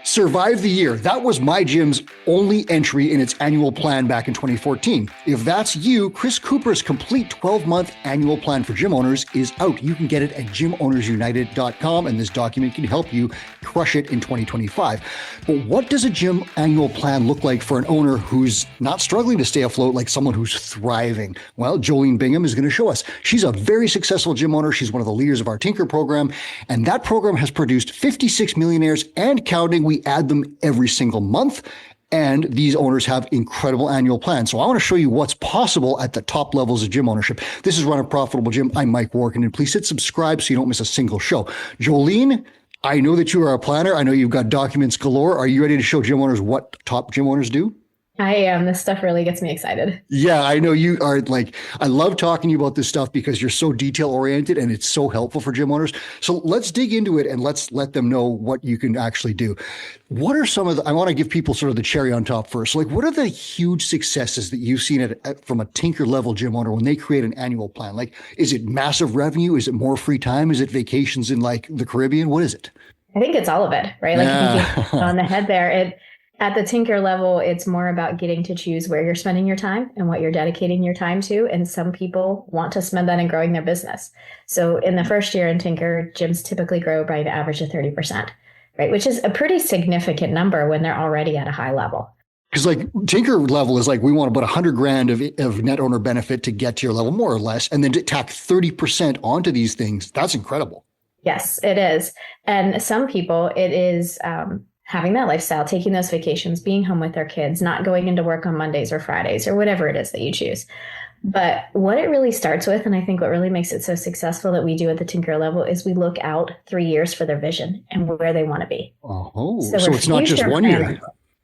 Survive the year. That was my gym's only entry in its annual plan back in 2014. If that's you, Chris Cooper's complete 12-month annual plan for gym owners is out. You can get it at gymownersunited.com, and this document can help you crush it in 2025. But what does a gym annual plan look like for an owner who's not struggling to stay afloat, like someone who's thriving? Well, Joleen Bingham is going to show us. She's a very successful gym owner. She's one of the leaders of our Tinker program, and that program has produced 56 millionaires and counting. We add them every single month, and these owners have incredible annual plans. So I want to show you what's possible at the top levels of gym ownership. This is Run a Profitable Gym. I'm Mike Warken, and please hit subscribe so you don't miss a single show. Joleen, I know that you are a planner. I know you've got documents galore. Are you ready to show gym owners what top gym owners do? I am. This stuff really gets me excited. Yeah, I know you are. Like, I love talking to you about this stuff because you're so detail oriented and it's so helpful for gym owners. So let's dig into it and let's let them know what you can actually do. What are some of the, I want to give people sort of the cherry on top first. Like, what are the huge successes that you've seen from a Tinker level gym owner when they create an annual plan? Like, is it massive revenue? Is it more free time? Is it vacations in like the Caribbean? What is it? I think it's all of it, right? Like you hit on the head there. At the Tinker level, it's more about getting to choose where you're spending your time and what you're dedicating your time to. And some people want to spend that in growing their business. So in the first year in Tinker, gyms typically grow by an average of 30%, right? Which is a pretty significant number when they're already at a high level. Because like Tinker level is like, we want about $100,000 of net owner benefit to get to your level, more or less. And then to tack 30% onto these things, that's incredible. Yes, it is. And some people, it is having that lifestyle, taking those vacations, being home with their kids, not going into work on Mondays or Fridays or whatever it is that you choose. But what it really starts with, and I think what really makes it so successful that we do at the Tinker level, is we look out 3 years for their vision and where they want to be. Oh, so it's not just 1 year.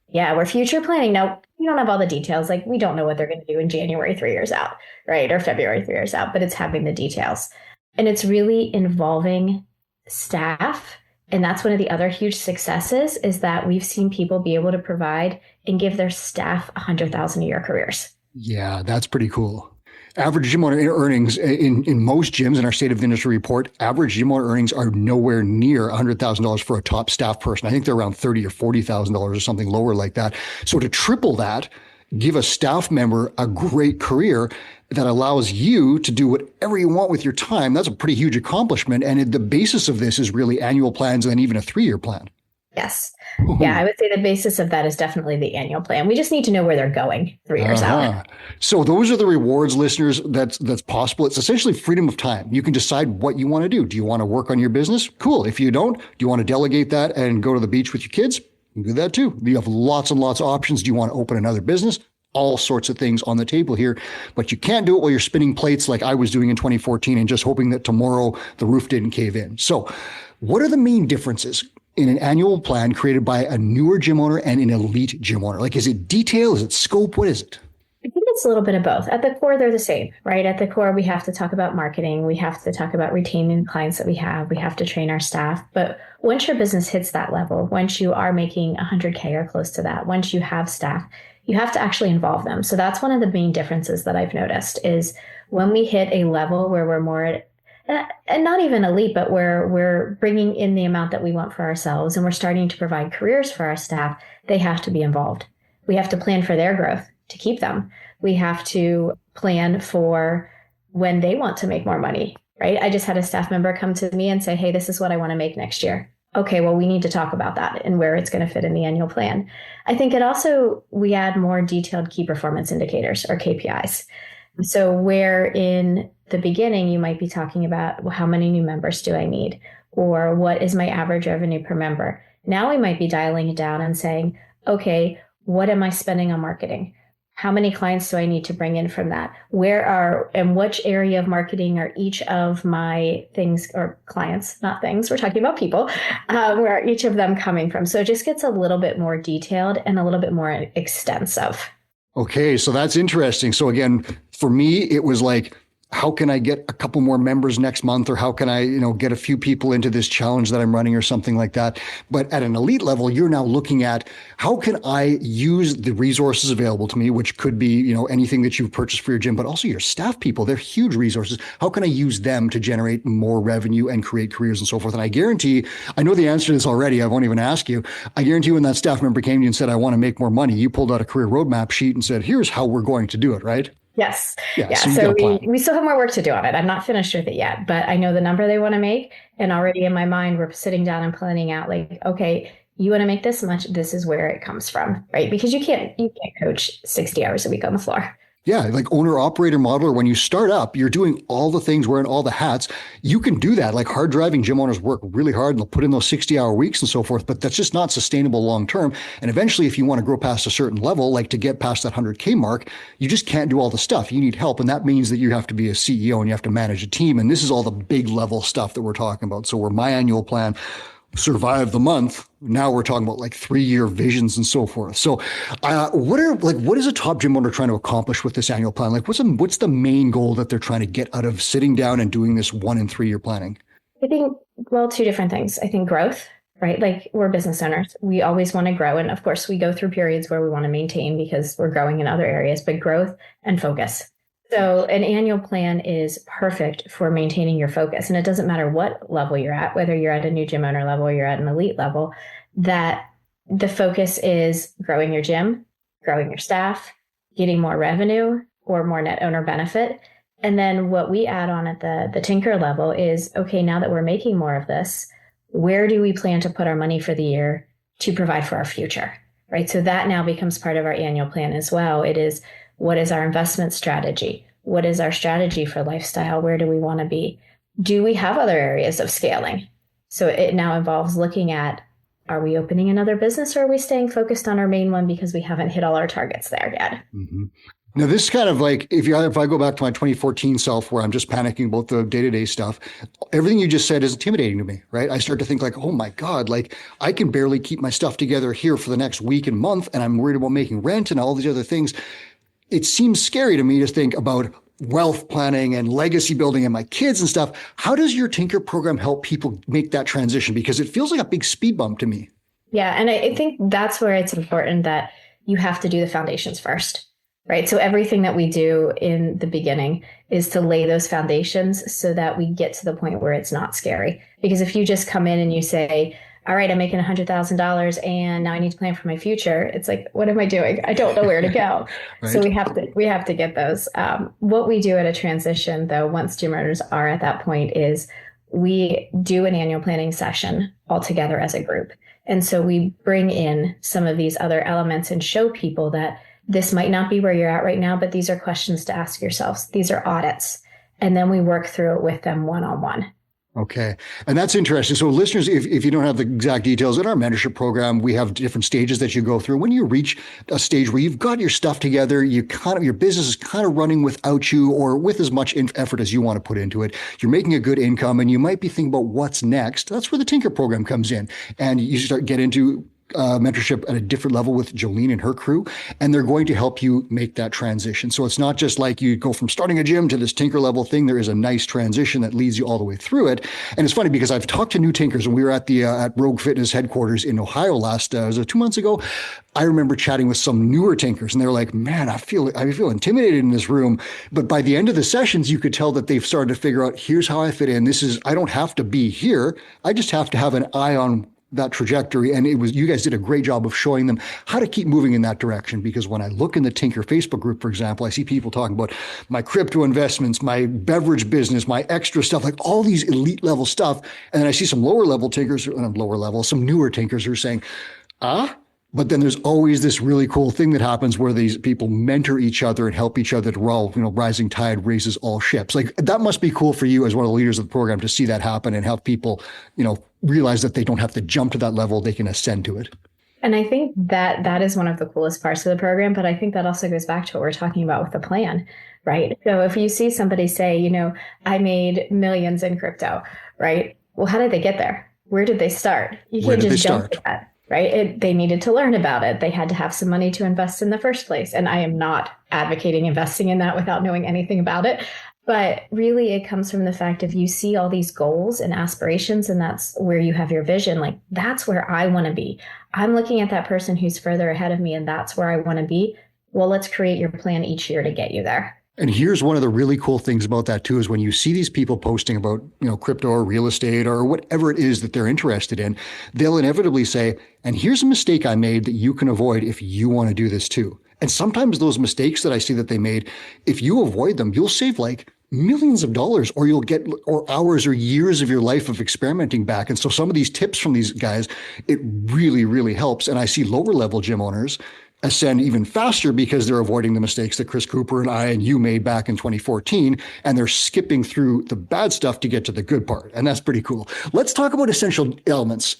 Yeah, we're future planning. Now, we don't have all the details. Like, we don't know what they're going to do in January 3 years out, right? Or February 3 years out, but it's having the details. And it's really involving staff. And that's one of the other huge successes, is that we've seen people be able to provide and give their staff $100,000 a year careers. Yeah, that's pretty cool. Average gym owner earnings in most gyms in our State of the Industry report, average gym owner earnings are nowhere near $100,000 for a top staff person. I think they're around $30,000 or $40,000 or something lower like that. So to triple that, give a staff member a great career that allows you to do whatever you want with your time. That's a pretty huge accomplishment. And the basis of this is really annual plans and even a 3-year plan. Yes. Yeah, I would say the basis of that is definitely the annual plan. We just need to know where they're going 3 years out. So those are the rewards, listeners, that's possible. It's essentially freedom of time. You can decide what you want to do. Do you want to work on your business? Cool. If you don't, do you want to delegate that and go to the beach with your kids? You can do that too. You have lots and lots of options. Do you want to open another business? All sorts of things on the table here, but you can't do it while you're spinning plates like I was doing in 2014 and just hoping that tomorrow the roof didn't cave in. So what are the main differences in an annual plan created by a newer gym owner and an elite gym owner? Like, is it detail? Is it scope? What is it? I think it's a little bit of both. At the core, they're the same, right? At the core, we have to talk about marketing. We have to talk about retaining clients that we have. We have to train our staff. But once your business hits that level, once you are making 100K or close to that, once you have staff, you have to actually involve them. So that's one of the main differences that I've noticed, is when we hit a level where we're more, and not even elite, but where we're bringing in the amount that we want for ourselves and we're starting to provide careers for our staff, they have to be involved. We have to plan for their growth to keep them. We have to plan for when they want to make more money, right? I just had a staff member come to me and say, hey, this is what I want to make next year. Okay, well, we need to talk about that and where it's going to fit in the annual plan. I think it also, we add more detailed key performance indicators, or KPIs. So where in the beginning, you might be talking about, well, how many new members do I need? Or what is my average revenue per member? Now we might be dialing it down and saying, okay, what am I spending on marketing? How many clients do I need to bring in from that? And which area of marketing are each of my things, or clients, not things, we're talking about people, where are each of them coming from? So it just gets a little bit more detailed and a little bit more extensive. Okay, so that's interesting. So again, for me, it was like, how can I get a couple more members next month, or how can I, get a few people into this challenge that I'm running or something like that. But at an elite level, you're now looking at how can I use the resources available to me, which could be, anything that you've purchased for your gym, but also your staff people. They're huge resources. How can I use them to generate more revenue and create careers and so forth? And I guarantee, I know the answer to this already. I won't even ask you. I guarantee when that staff member came to you and said, I want to make more money, you pulled out a career roadmap sheet and said, here's how we're going to do it, right? Yes. Yeah. So we still have more work to do on it. I'm not finished with it yet, but I know the number they want to make. And already in my mind, we're sitting down and planning out like, okay, you want to make this much, this is where it comes from, right? Because you can't coach 60 hours a week on the floor. Yeah, like owner operator modeler, when you start up, you're doing all the things, wearing all the hats. You can do that. Like hard driving gym owners work really hard and they'll put in those 60-hour weeks and so forth, but that's just not sustainable long term. And eventually, if you want to grow past a certain level, like to get past that 100K mark, you just can't do all the stuff. You need help. And that means that you have to be a CEO and you have to manage a team. And this is all the big level stuff that we're talking about. So where my annual plan survive the month, now we're talking about like 3-year visions and so forth. So what is a top gym owner trying to accomplish with this annual plan? Like what's the main goal that they're trying to get out of sitting down and doing this 1 and 3-year planning? I think, two different things. I think growth, right? Like we're business owners. We always want to grow. And of course we go through periods where we want to maintain because we're growing in other areas, but growth and focus. So an annual plan is perfect for maintaining your focus. And it doesn't matter what level you're at, whether you're at a new gym owner level or you're at an elite level, that the focus is growing your gym, growing your staff, getting more revenue or more net owner benefit. And then what we add on at the tinker level is, okay, now that we're making more of this, where do we plan to put our money for the year to provide for our future, right? So that now becomes part of our annual plan as well. It is, what is our investment strategy? What is our strategy for lifestyle? Where do we want to be? Do we have other areas of scaling? So it now involves looking at, are we opening another business or are we staying focused on our main one because we haven't hit all our targets there yet? Mm-hmm. Now, this is kind of like if I go back to my 2014 self where I'm just panicking about the day-to-day stuff, everything you just said is intimidating to me, right? I start to think like, oh my God, like I can barely keep my stuff together here for the next week and month, and I'm worried about making rent and all these other things. It seems scary to me to think about wealth planning and legacy building and my kids and stuff. How does your Tinker program help people make that transition? Because it feels like a big speed bump to me. Yeah. And I think that's where it's important that you have to do the foundations first, right? So everything that we do in the beginning is to lay those foundations so that we get to the point where it's not scary. Because if you just come in and you say, all right, I'm making $100,000 and now I need to plan for my future. It's like, what am I doing? I don't know where to go. Right. So we have to get those. What we do at a transition though, once gym owners are at that point, is we do an annual planning session all together as a group. And so we bring in some of these other elements and show people that this might not be where you're at right now, but these are questions to ask yourselves. These are audits. And then we work through it with them one-on-one. Okay. And that's interesting. So listeners, if you don't have the exact details, in our mentorship program, we have different stages that you go through. When you reach a stage where you've got your stuff together, your business is kind of running without you or with as much effort as you want to put into it, you're making a good income and you might be thinking about what's next. That's where the Tinker program comes in. And you start get into mentorship at a different level with Joleen and her crew, and they're going to help you make that transition. So it's not just like you go from starting a gym to this Tinker level thing. There is a nice transition that leads you all the way through it. And it's funny because I've talked to new Tinkers, and we were at the at Rogue Fitness headquarters in Ohio last, was it 2 months ago? I remember chatting with some newer Tinkers, and they were like, man, I feel intimidated in this room. But by the end of the sessions, you could tell that they've started to figure out, here's how I fit in. I don't have to be here. I just have to have an eye on that trajectory. And you guys did a great job of showing them how to keep moving in that direction. Because when I look in the Tinker Facebook group, for example, I see people talking about my crypto investments, my beverage business, my extra stuff, like all these elite level stuff. And then I see some lower level Tinkers, some newer Tinkers who are saying, but then there's always this really cool thing that happens where these people mentor each other and help each other to roll, rising tide raises all ships. Like that must be cool for you as one of the leaders of the program to see that happen and help people, realize that they don't have to jump to that level. They can ascend to it. And I think that is one of the coolest parts of the program. But I think that also goes back to what we're talking about with the plan, right? So if you see somebody say, I made millions in crypto, right? Well, how did they get there? Where did they start? You can't just jump to that. Right? They needed to learn about it. They had to have some money to invest in the first place. And I am not advocating investing in that without knowing anything about it. But really, it comes from the fact if you see all these goals and aspirations, and that's where you have your vision, like that's where I want to be. I'm looking at that person who's further ahead of me, and that's where I want to be. Well, let's create your plan each year to get you there. And here's one of the really cool things about that too, is when you see these people posting about, crypto or real estate or whatever it is that they're interested in, they'll inevitably say, and here's a mistake I made that you can avoid if you want to do this too. And sometimes those mistakes that I see that they made, if you avoid them, you'll save like millions of dollars, or you'll get or hours or years of your life of experimenting back. And so some of these tips from these guys, it really, really helps. And I see lower level gym owners ascend even faster because they're avoiding the mistakes that Chris Cooper and I and you made back in 2014, and they're skipping through the bad stuff to get to the good part. And that's pretty cool. Let's talk about essential elements.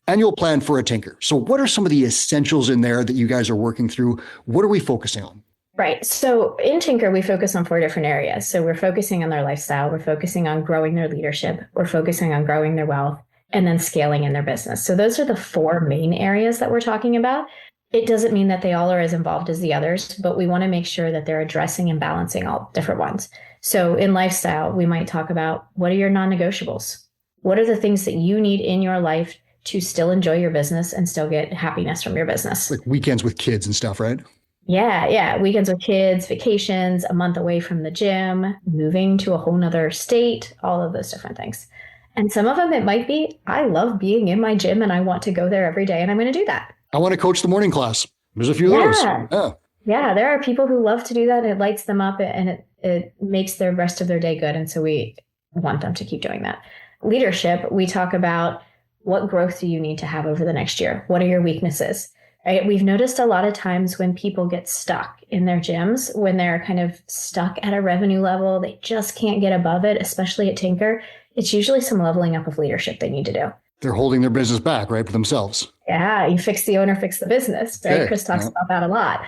Annual plan for a tinker. So what are some of the essentials in there that you guys are working through? What are we focusing on? Right. So in Tinker, we focus on 4 different areas. So we're focusing on their lifestyle. We're focusing on growing their leadership. We're focusing on growing their wealth, and then scaling in their business. So those are the 4 main areas that we're talking about. It doesn't mean that they all are as involved as the others, but we want to make sure that they're addressing and balancing all different ones. So in lifestyle, we might talk about what are your non-negotiables? What are the things that you need in your life to still enjoy your business and still get happiness from your business? Like weekends with kids and stuff, right? Yeah. Weekends with kids, vacations, a month away from the gym, moving to a whole nother state, all of those different things. And some of them, it might be, I love being in my gym and I want to go there every day and I'm going to do that. I want to coach the morning class. There's a few of those. Yeah, there are people who love to do that. It lights them up and it makes the rest of their day good. And so we want them to keep doing that. Leadership, we talk about what growth do you need to have over the next year? What are your weaknesses? Right? We've noticed a lot of times when people get stuck in their gyms, when they're kind of stuck at a revenue level, they just can't get above it, especially at Tinker. It's usually some leveling up of leadership they need to do. They're holding their business back, right, for themselves. Yeah, you fix the owner, fix the business, right? Okay. Chris talks about that a lot.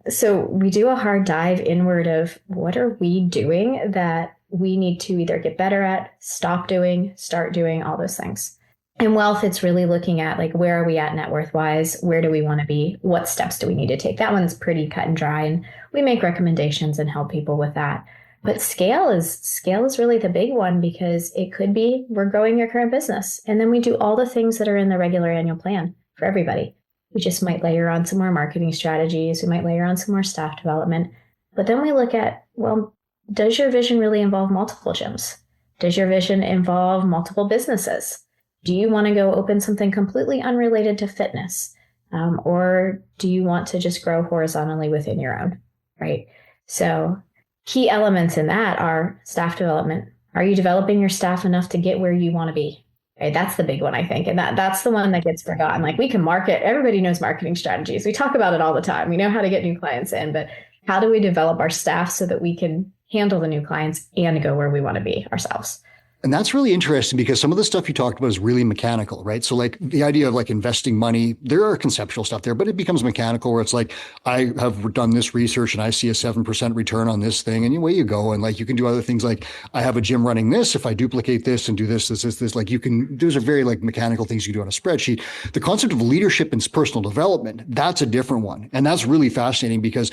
So we do a hard dive inward of what are we doing that we need to either get better at, stop doing, start doing, all those things. In wealth, it's really looking at like, where are we at net worth wise? Where do we want to be? What steps do we need to take? That one's pretty cut and dry, and we make recommendations and help people with that. But scale is really the big one, because it could be we're growing your current business, and then we do all the things that are in the regular annual plan for everybody. We just might layer on some more marketing strategies. We might layer on some more staff development. But then we look at, well, does your vision really involve multiple gyms? Does your vision involve multiple businesses? Do you want to go open something completely unrelated to fitness? Or do you want to just grow horizontally within your own, right? So key elements in that are staff development. Are you developing your staff enough to get where you want to be? Right? That's the big one, I think. And that's the one that gets forgotten. Like, we can market, everybody knows marketing strategies. We talk about it all the time. We know how to get new clients in, but how do we develop our staff so that we can handle the new clients and go where we want to be ourselves? And that's really interesting, because some of the stuff you talked about is really mechanical, right? So like the idea of like investing money, there are conceptual stuff there, but it becomes mechanical, where it's like, I have done this research and I see a 7% return on this thing, and away you go. And like, you can do other things like, I have a gym running this, if I duplicate this and do this, like you can, those are very like mechanical things you do on a spreadsheet. The concept of leadership and personal development, that's a different one. And that's really fascinating because,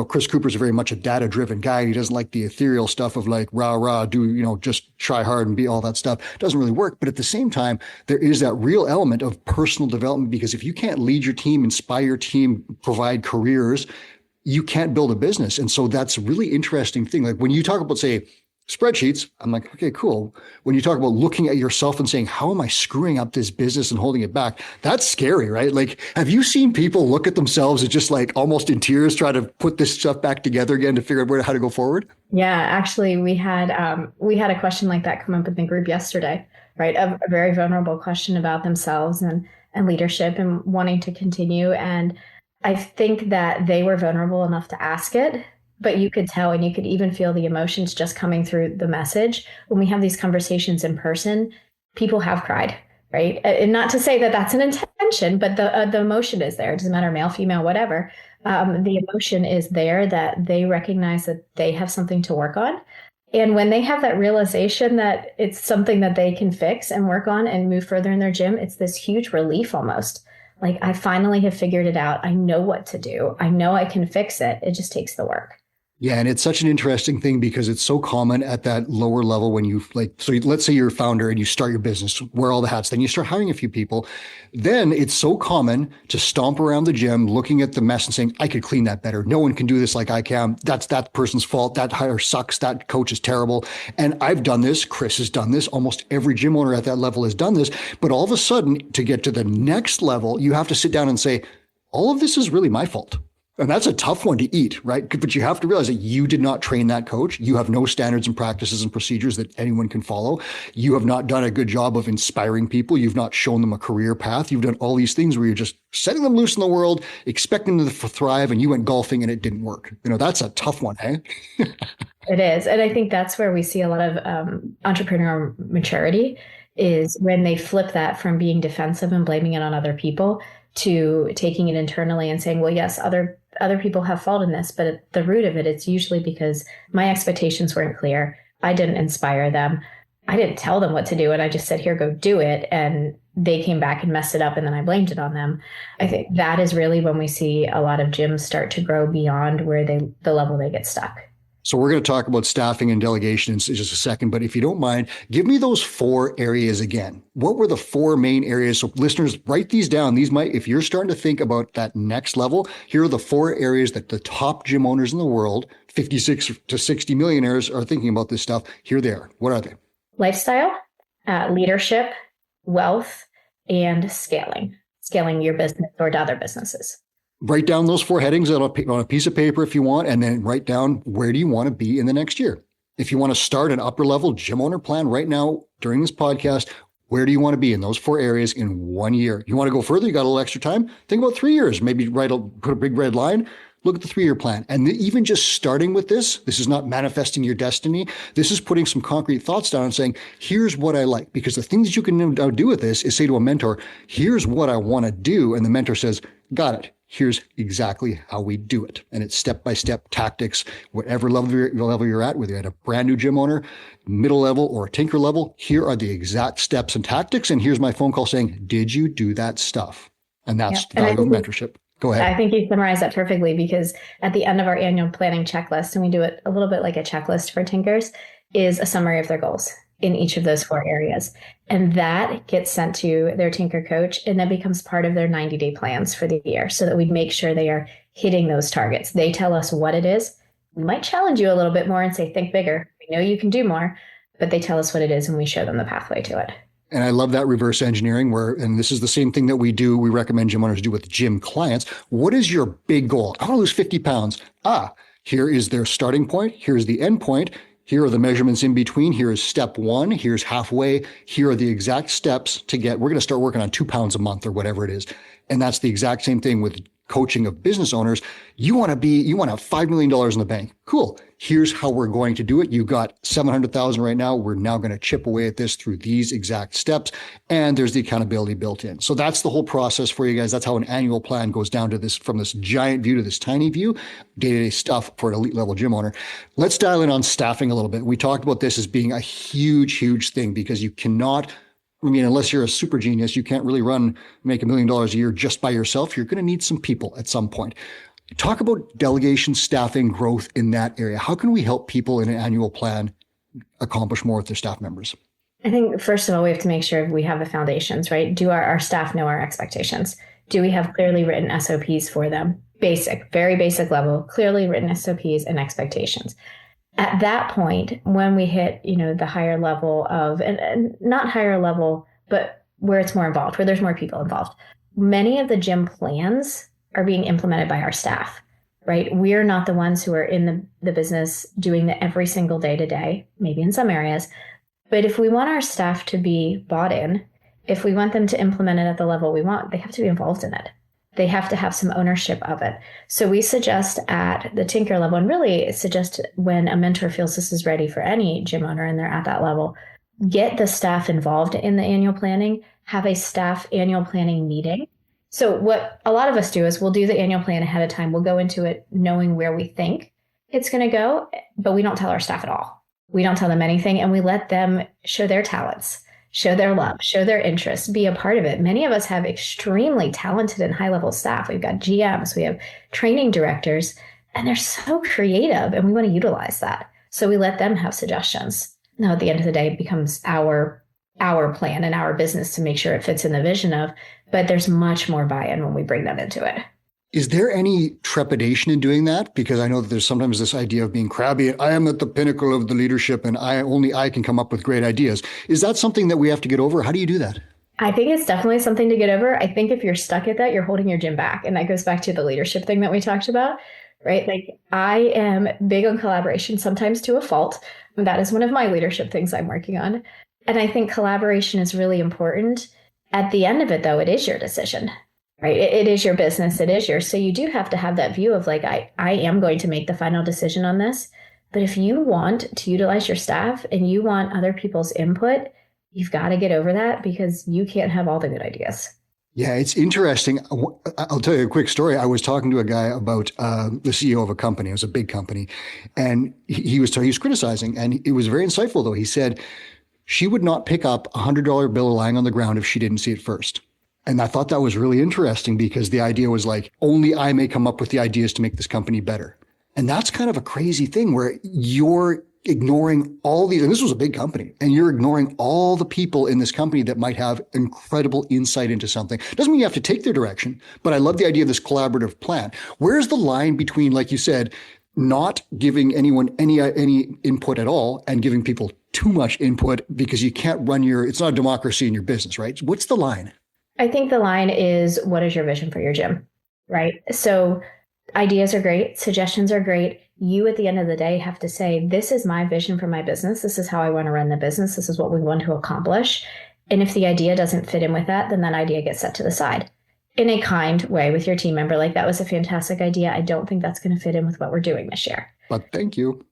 Chris Cooper's very much a data-driven guy. He doesn't like the ethereal stuff of like, rah, just try hard and be all that stuff. It doesn't really work. But at the same time, there is that real element of personal development, because if you can't lead your team, inspire your team, provide careers, you can't build a business. And so that's a really interesting thing. Like when you talk about, say, spreadsheets, I'm like, okay, cool. When you talk about looking at yourself and saying, how am I screwing up this business and holding it back? That's scary, right? Like, have you seen people look at themselves and just like almost in tears try to put this stuff back together again to figure out how to go forward? Yeah, actually, we had a question like that come up in the group yesterday, right? A very vulnerable question about themselves and leadership and wanting to continue. And I think that they were vulnerable enough to ask it, but you could tell, and you could even feel the emotions just coming through the message. When we have these conversations in person, people have cried, right? And not to say that that's an intention, but the emotion is there. It doesn't matter, male, female, whatever. The emotion is there, that they recognize that they have something to work on. And when they have that realization that it's something that they can fix and work on and move further in their gym, it's this huge relief almost. Like, I finally have figured it out. I know what to do. I know I can fix it. It just takes the work. Yeah, and it's such an interesting thing because it's so common at that lower level when you like, so let's say you're a founder and you start your business, wear all the hats, then you start hiring a few people. Then it's so common to stomp around the gym, looking at the mess and saying, I could clean that better. No one can do this like I can. That's that person's fault. That hire sucks. That coach is terrible. And I've done this. Chris has done this. Almost every gym owner at that level has done this. But all of a sudden, to get to the next level, you have to sit down and say, all of this is really my fault. And that's a tough one to eat, right? But you have to realize that you did not train that coach. You have no standards and practices and procedures that anyone can follow. You have not done a good job of inspiring people. You've not shown them a career path. You've done all these things where you're just setting them loose in the world, expecting them to thrive, and you went golfing and it didn't work. That's a tough one, hey? It is. And I think that's where we see a lot of entrepreneurial maturity is when they flip that from being defensive and blaming it on other people to taking it internally and saying, well, yes, other people have fault in this, but at the root of it, it's usually because my expectations weren't clear. I didn't inspire them. I didn't tell them what to do. And I just said, here, go do it. And they came back and messed it up. And then I blamed it on them. I think that is really when we see a lot of gyms start to grow beyond where the level they get stuck. So we're going to talk about staffing and delegation in just a second, but if you don't mind, give me those 4 areas again. What were the 4 main areas? So listeners, write these down. These might, if you're starting to think about that next level, here are the 4 areas that the top gym owners in the world, 56 to 60 millionaires, are thinking about this stuff. Here they are. What are they? Lifestyle, leadership, wealth, and scaling your business or to other businesses. Write down those 4 headings on a piece of paper if you want, and then write down where do you want to be in the next year. If you want to start an upper level gym owner plan right now during this podcast, where do you want to be in those 4 areas in 1 year? You want to go further? You got a little extra time? Think about 3 years. Maybe put a big red line. Look at the 3-year plan. And even just starting with this is not manifesting your destiny. This is putting some concrete thoughts down and saying, here's what I like. Because the things that you can now do with this is say to a mentor, here's what I want to do. And the mentor says, got it. Here's exactly how we do it. And it's step-by-step tactics, whatever level you're at, whether you're at a brand new gym owner, middle level, or a tinker level, here are the exact steps and tactics. And here's my phone call saying, did you do that stuff? And that's the value of mentorship. Go ahead. I think you summarized that perfectly because at the end of our annual planning checklist, and we do it a little bit like a checklist for tinkers, is a summary of their goals in each of those 4 areas. And that gets sent to their tinker coach and then becomes part of their 90-day plans for the year so that we make sure they are hitting those targets. They tell us what it is. We might challenge you a little bit more and say, think bigger. We know you can do more, but they tell us what it is and we show them the pathway to it. And I love that reverse engineering and this is the same thing that we recommend gym owners do with gym clients. What is your big goal? I want to lose 50 pounds. Here is their starting point. Here's the end point. Here are the measurements in between. Here is step 1. Here's halfway. Here are the exact steps we're going to start working on 2 pounds a month or whatever it is. And that's the exact same thing with coaching of business owners. You want to have $5 million in the bank. Cool. Here's how we're going to do it. You got 700,000 right now. We're now going to chip away at this through these exact steps. And there's the accountability built in. So that's the whole process for you guys. That's how an annual plan goes down to this, from this giant view to this tiny view, day-to-day stuff for an elite level gym owner. Let's dial in on staffing a little bit. We talked about this as being a huge, huge thing because you cannot, unless you're a super genius, you can't really make $1 million a year just by yourself. You're going to need some people at some point. Talk about delegation, staffing, growth in that area. How can we help people in an annual plan accomplish more with their staff members? I think, first of all, we have to make sure we have the foundations, right? Do our staff know our expectations? Do we have clearly written SOPs for them? Very basic level, clearly written SOPs and expectations. At that point, when we hit, the higher level of, and not higher level, but where it's more involved, where there's more people involved, many of the gym plans are being implemented by our staff, right? We're not the ones who are in the business doing the every single day to day, maybe in some areas. But if we want our staff to be bought in, if we want them to implement it at the level we want, they have to be involved in it. They have to have some ownership of it. So we suggest at the tinker level, and really suggest when a mentor feels this is ready for any gym owner and they're at that level, get the staff involved in the annual planning, have a staff annual planning meeting. So what a lot of us do is we'll do the annual plan ahead of time. We'll go into it knowing where we think it's going to go, but we don't tell our staff at all. We don't tell them anything, and we let them show their talents, show their love, show their interests, be a part of it. Many of us have extremely talented and high-level staff. We've got GMs, we have training directors, And they're so creative and we want to utilize that. So we let them have suggestions. Now, at the end of the day, it becomes our plan and our business to make sure it fits in the vision of, but there's much more buy-in when we bring them into it. Is there any trepidation in doing that? Because I know that there's sometimes this idea of being crabby. I am at the pinnacle of the leadership and I can come up with great ideas. Is that something that we have to get over? How do you do that? I think it's definitely something to get over. I think if you're stuck at that, you're holding your gym back. And that goes back to the leadership thing that we talked about, right? Like I am big on collaboration, sometimes to a fault. That is one of my leadership things I'm working on. And I think collaboration is really important. At the end of it, though, it is your decision, right? It is your business. It is yours. So you do have to have that view of like, I am going to make the final decision on this. But if you want to utilize your staff and you want other people's input, you've got to get over that because you can't have all the good ideas. Yeah, it's interesting. I'll tell you a quick story. I was talking to a guy about the CEO of a company. It was a big company. And he was criticizing. And it was very insightful, though. He said, she would not pick up a $100 bill lying on the ground if she didn't see it first. And I thought that was really interesting because the idea was like, only I may come up with the ideas to make this company better. And that's kind of a crazy thing where you're ignoring all these, and this was a big company, and you're ignoring all the people in this company that might have incredible insight into something. Doesn't mean you have to take their direction, but I love the idea of this collaborative plan. Where's the line between, like you said, not giving anyone any input at all and giving people too much input because you can't run it's not a democracy in your business, right? What's the line? I think the line is, what is your vision for your gym, right? So ideas are great. Suggestions are great. You, at the end of the day, have to say, this is my vision for my business. This is how I want to run the business. This is what we want to accomplish. And if the idea doesn't fit in with that, then that idea gets set to the side in a kind way with your team member. Like, that was a fantastic idea. I don't think that's going to fit in with what we're doing this year. But thank you.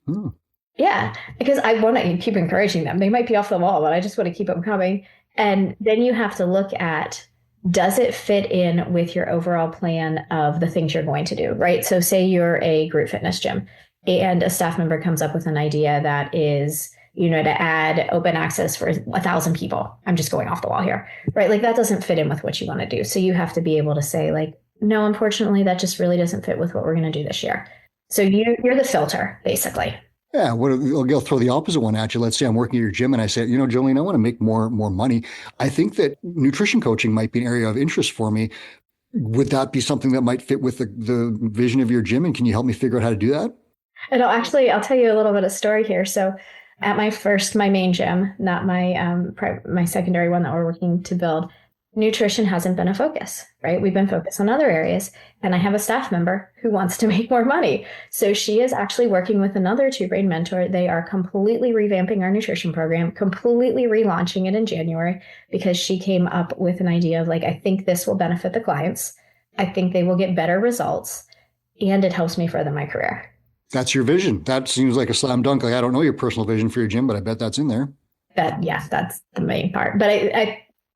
Yeah, because I want to keep encouraging them. They might be off the wall, but I just want to keep them coming. And then you have to look at, does it fit in with your overall plan of the things you're going to do, right? So say you're a group fitness gym and a staff member comes up with an idea that is, to add open access for 1,000 people. I'm just going off the wall here, right? Like that doesn't fit in with what you want to do. So you have to be able to say like, no, unfortunately, that just really doesn't fit with what we're going to do this year. So you're the filter, basically. Yeah, I'll throw the opposite one at you. Let's say I'm working at your gym and I say, Joleen, I want to make more money. I think that nutrition coaching might be an area of interest for me. Would that be something that might fit with the vision of your gym? And can you help me figure out how to do that? And I'll tell you a little bit of story here. So at my main gym, not my secondary one that we're working to build, nutrition hasn't been a focus, right? We've been focused on other areas. And I have a staff member who wants to make more money. So she is actually working with another two-brain mentor. They are completely revamping our nutrition program, completely relaunching it in January because she came up with an idea of like, I think this will benefit the clients. I think they will get better results. And it helps me further my career. That's your vision. That seems like a slam dunk. Like, I don't know your personal vision for your gym, but I bet that's in there. That's the main part. But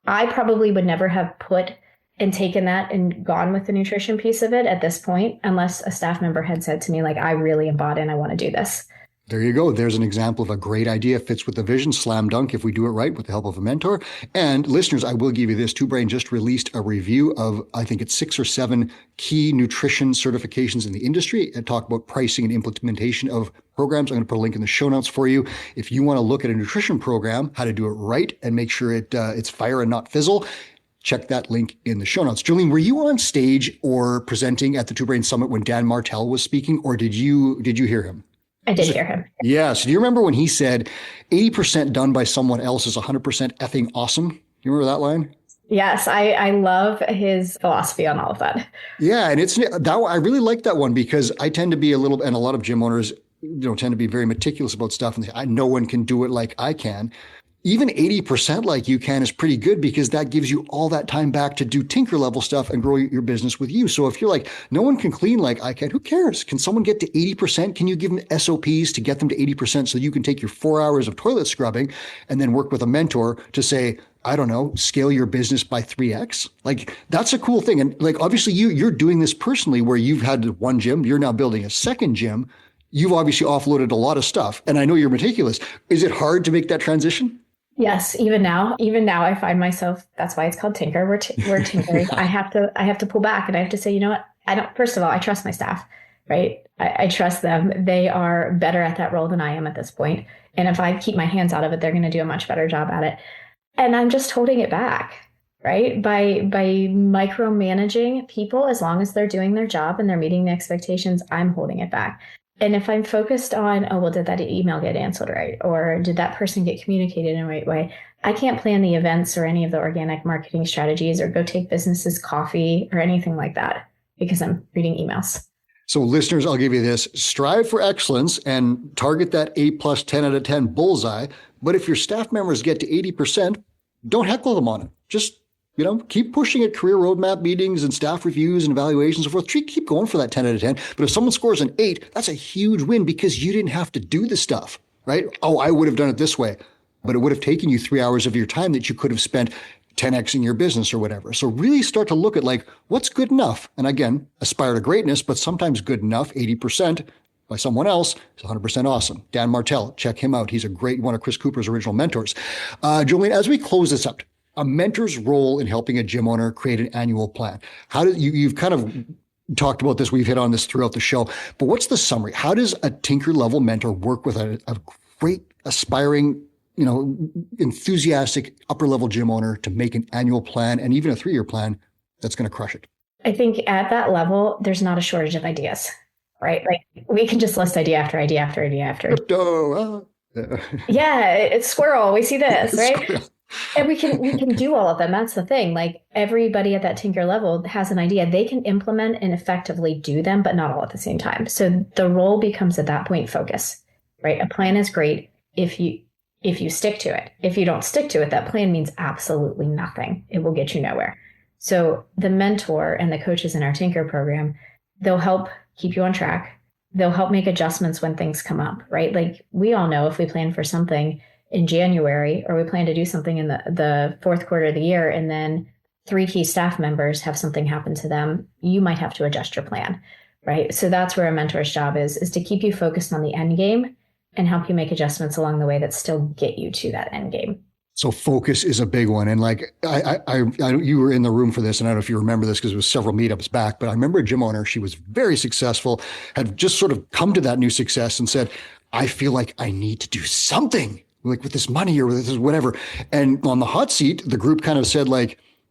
I probably would never have put and taken that and gone with the nutrition piece of it at this point, unless a staff member had said to me, like, I really am bought in, I want to do this. There you go. There's an example of a great idea, fits with the vision, slam dunk if we do it right with the help of a mentor. And listeners, I will give you this. Two Brain just released a review of, I think it's 6 or 7 key nutrition certifications in the industry and talk about pricing and implementation of programs. I'm going to put a link in the show notes for you. If you want to look at a nutrition program, how to do it right and make sure it's fire and not fizzle, check that link in the show notes. Joleen, were you on stage or presenting at the Two Brain Summit when Dan Martell was speaking, or did you hear him? I did hear him. Yeah. So do you remember when he said 80% done by someone else is 100% effing awesome? You remember that line? Yes. I love his philosophy on all of that. Yeah. And I really like that one because I tend to be and a lot of gym owners, tend to be very meticulous about stuff and say, no one can do it like I can. Even 80% like you can is pretty good because that gives you all that time back to do tinker level stuff and grow your business with you. So if you're like, no one can clean like I can, who cares? Can someone get to 80%? Can you give them SOPs to get them to 80% so you can take your 4 hours of toilet scrubbing and then work with a mentor to say, I don't know, scale your business by 3x? Like, that's a cool thing. And like, obviously you're doing this personally where you've had one gym, you're now building a second gym. You've obviously offloaded a lot of stuff. And I know you're meticulous. Is it hard to make that transition? Yes, even now I find myself, that's why it's called tinker. We're tinkering. I have to pull back and I have to say, you know what? First of all, I trust my staff. right? I trust them. They are better at that role than I am at this point. And if I keep my hands out of it, they're going to do a much better job at it. And I'm just holding it back, right? By micromanaging people, as long as they're doing their job and they're meeting the expectations, I'm holding it back. And if I'm focused on, oh, well, did that email get answered right? Or did that person get communicated in the right way? I can't plan the events or any of the organic marketing strategies or go take businesses coffee or anything like that because I'm reading emails. So listeners, I'll give you this: strive for excellence and target that A plus 10 out of 10 bullseye. But if your staff members get to 80%, don't heckle them on it. Just, keep pushing at career roadmap meetings and staff reviews and evaluations and so forth. Keep going for that 10 out of 10. But if someone scores an 8, that's a huge win because you didn't have to do the stuff, right? Oh, I would have done it this way, but it would have taken you 3 hours of your time that you could have spent 10x in your business or whatever. So really start to look at what's good enough. And again, aspire to greatness, but sometimes good enough, 80% by someone else is 100% awesome. Dan Martell, check him out. He's one of Chris Cooper's original mentors. Joleen, as we close this up, a mentor's role in helping a gym owner create an annual plan. You've kind of talked about this, we've hit on this throughout the show, but what's the summary? How does a tinker level mentor work with a great aspiring enthusiastic upper level gym owner to make an annual plan and even a 3-year plan that's going to crush it? I think at that level, there's not a shortage of ideas, right? Like we can just list idea after idea after idea after. Crypto. Yeah, it's squirrel. We see this, right? Squirrel. And we can do all of them. That's the thing. Like everybody at that tinker level has an idea. They can implement and effectively do them, but not all at the same time. So the role becomes at that point focus, right? A plan is great if you stick to it. If you don't stick to it, that plan means absolutely nothing. It will get you nowhere. So the mentor and the coaches in our Tinker program, they'll help keep you on track. They'll help make adjustments when things come up, right? Like we all know if we plan for something in January or we plan to do something in the fourth quarter of the year and then 3 key staff members have something happen to them, you might have to adjust your plan, right? So that's where a mentor's job is to keep you focused on the end game and help you make adjustments along the way that still get you to that end game. So focus is a big one. And you were in the room for this, and I don't know if you remember this because it was several meetups back, but I remember a gym owner, she was very successful, had just sort of come to that new success and said, I feel like I need to do something with this money or with this whatever. And on the hot seat, the group kind of said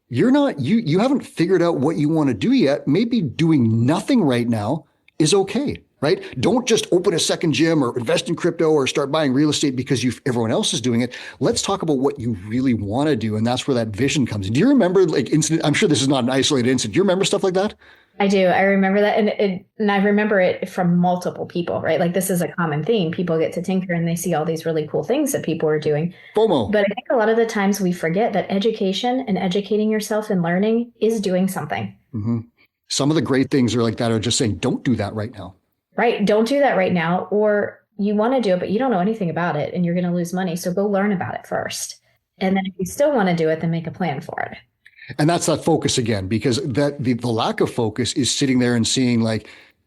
you haven't figured out what you want to do yet. Maybe doing nothing right now is okay. Right? Don't just open a second gym or invest in crypto or start buying real estate because everyone else is doing it. Let's talk about what you really want to do. And that's where that vision comes in. Do you remember incident? I'm sure this is not an isolated incident. Do you remember stuff like that? I do. I remember that. And I remember it from multiple people, right? Like this is a common theme. People get to tinker and they see all these really cool things that people are doing. FOMO. But I think a lot of the times we forget that education and educating yourself and learning is doing something. Mm-hmm. Some of the great things are like that are just saying, don't do that right now. Right. Don't do that right now. Or you want to do it, but you don't know anything about it and you're going to lose money. So go learn about it first. And then if you still want to do it, then make a plan for it. And that's that focus again, because the lack of focus is sitting there and seeing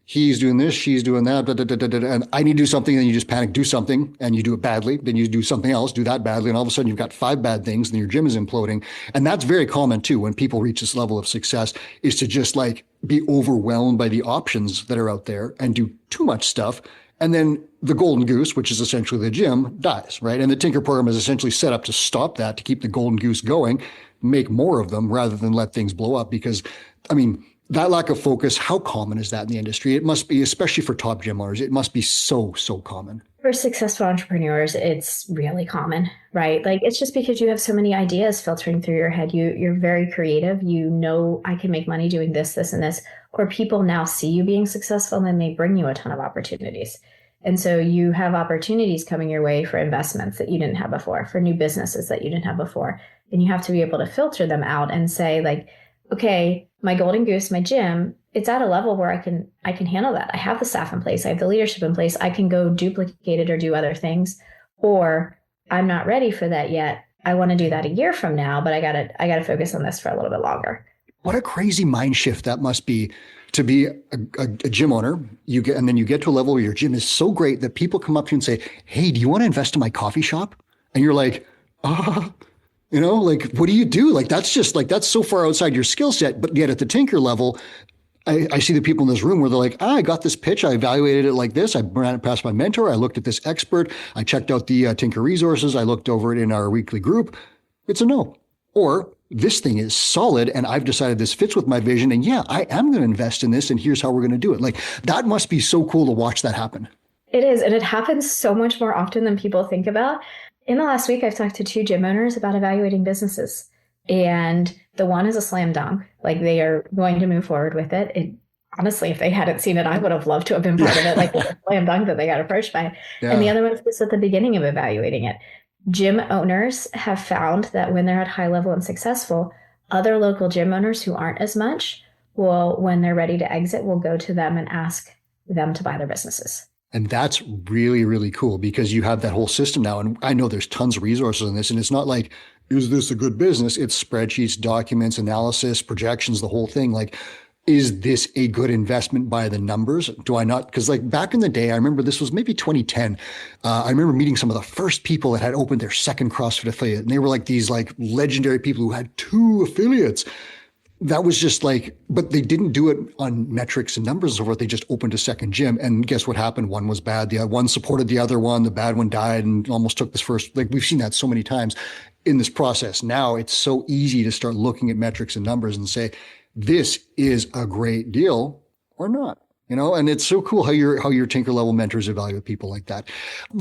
he's doing this, she's doing that, and I need to do something. And then you just panic, do something and you do it badly. Then you do something else, do that badly. And all of a sudden you've got 5 bad things and your gym is imploding. And that's very common too. When people reach this level of success is to just be overwhelmed by the options that are out there and do too much stuff. And then the golden goose, which is essentially the gym, dies, right? And the Tinker program is essentially set up to stop that, to keep the golden goose going, make more of them rather than let things blow up. Because, that lack of focus, how common is that in the industry? It must be, especially for top gym owners, it must be so, so common. For successful entrepreneurs, it's really common, right? It's just because you have so many ideas filtering through your head. You're very creative. I can make money doing this, this, and this. Or people now see you being successful and then they bring you a ton of opportunities. And so you have opportunities coming your way for investments that you didn't have before, for new businesses that you didn't have before. And you have to be able to filter them out and say okay, my golden goose, my gym, it's at a level where I can handle that. I have the staff in place. I have the leadership in place. I can go duplicate it or do other things. Or I'm not ready for that yet. I want to do that a year from now, but I gotta focus on this for a little bit longer. What a crazy mind shift that must be to be a gym owner. And then you get to a level where your gym is so great that people come up to you and say, hey, do you want to invest in my coffee shop? And you're like, what do you do? That's so far outside your skill set. But yet at the Tinker level, I see the people in this room where they're like, I got this pitch. I evaluated it like this. I ran it past my mentor. I looked at this expert. I checked out the Tinker resources. I looked over it in our weekly group. It's a no. Or this thing is solid and I've decided this fits with my vision. And yeah, I am going to invest in this and here's how we're going to do it. Like that must be so cool to watch that happen. It is. And it happens so much more often than people think about. In the last week, I've talked to 2 gym owners about evaluating businesses. And the one is a slam dunk. Like they are going to move forward with it. Honestly, if they hadn't seen it, I would have loved to have been part of it. Like a slam dunk that they got approached by. Yeah. And the other one is just at the beginning of evaluating it. Gym owners have found that when they're at high level and successful, other local gym owners who aren't as much will, when they're ready to exit, will go to them and ask them to buy their businesses. And that's really, really cool because you have that whole system now. And I know there's tons of resources in this. And it's not like, is this a good business? It's spreadsheets, documents, analysis, projections, the whole thing. Like, is this a good investment by the numbers? Do I not? Because like back in the day, I remember this was maybe 2010. I remember meeting some of the first people that had opened their second CrossFit affiliate. And they were like these like legendary people who had 2 affiliates. That was just like, but they didn't do it on metrics and numbers and so forth. They just opened a second gym. And guess what happened? One was bad. The one supported the other one. The bad one died and almost took this first. Like we've seen that so many times in this process. Now it's so easy to start looking at metrics and numbers and say, this is a great deal or not. And it's so cool how your Tinker level mentors evaluate people like that.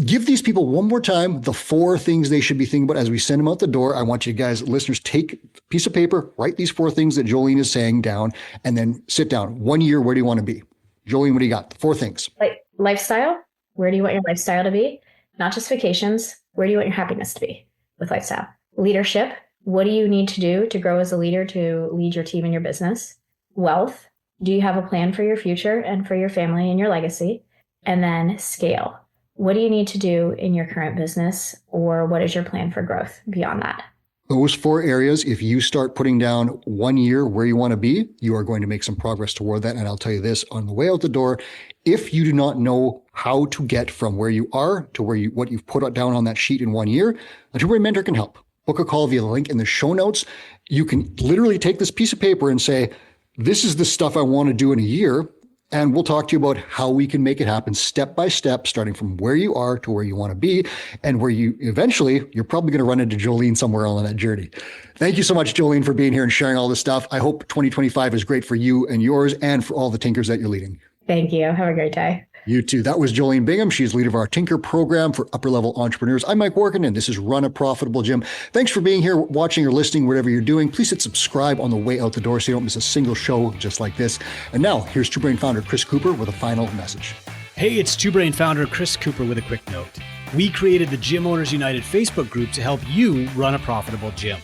Give these people one more time the 4 things they should be thinking about as we send them out the door. I want you guys, listeners, take a piece of paper, write these 4 things that Joleen is saying down, and then sit down. 1 year, where do you want to be? Joleen, what do you got? 4 things. Like lifestyle. Where do you want your lifestyle to be? Not just vacations. Where do you want your happiness to be with lifestyle? Leadership. What do you need to do to grow as a leader to lead your team and your business? Wealth. Do you have a plan for your future and for your family and your legacy? And then scale. What do you need to do in your current business, or what is your plan for growth beyond that? Those 4 areas, if you start putting down 1 year where you want to be, you are going to make some progress toward that. And I'll tell you this on the way out the door, if you do not know how to get from where you are to what you've put down on that sheet in 1 year, a two-way mentor can help. Book a call via the link in the show notes. You can literally take this piece of paper and say, this is the stuff I want to do in a year. And we'll talk to you about how we can make it happen step by step, starting from where you are to where you want to be, and where you eventually, you're probably going to run into Joleen somewhere along that journey. Thank you so much, Joleen, for being here and sharing all this stuff. I hope 2025 is great for you and yours and for all the Tinkers that you're leading. Thank you. Have a great day. You too. That was Joleen Bingham. She's leader of our Tinker program for upper-level entrepreneurs. I'm Mike Workin, and this is Run a Profitable Gym. Thanks for being here, watching or listening, whatever you're doing. Please hit subscribe on the way out the door so you don't miss a single show just like this. And now, here's Two Brain founder Chris Cooper with a final message. Hey, it's Two Brain founder Chris Cooper with a quick note. We created the Gym Owners United Facebook group to help you run a profitable gym.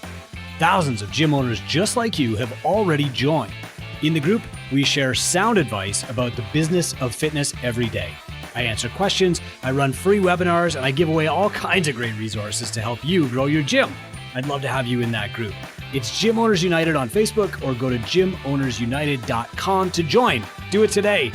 Thousands of gym owners just like you have already joined. In the group, we share sound advice about the business of fitness every day. I answer questions, I run free webinars, and I give away all kinds of great resources to help you grow your gym. I'd love to have you in that group. It's Gym Owners United on Facebook, or go to gymownersunited.com to join. Do it today.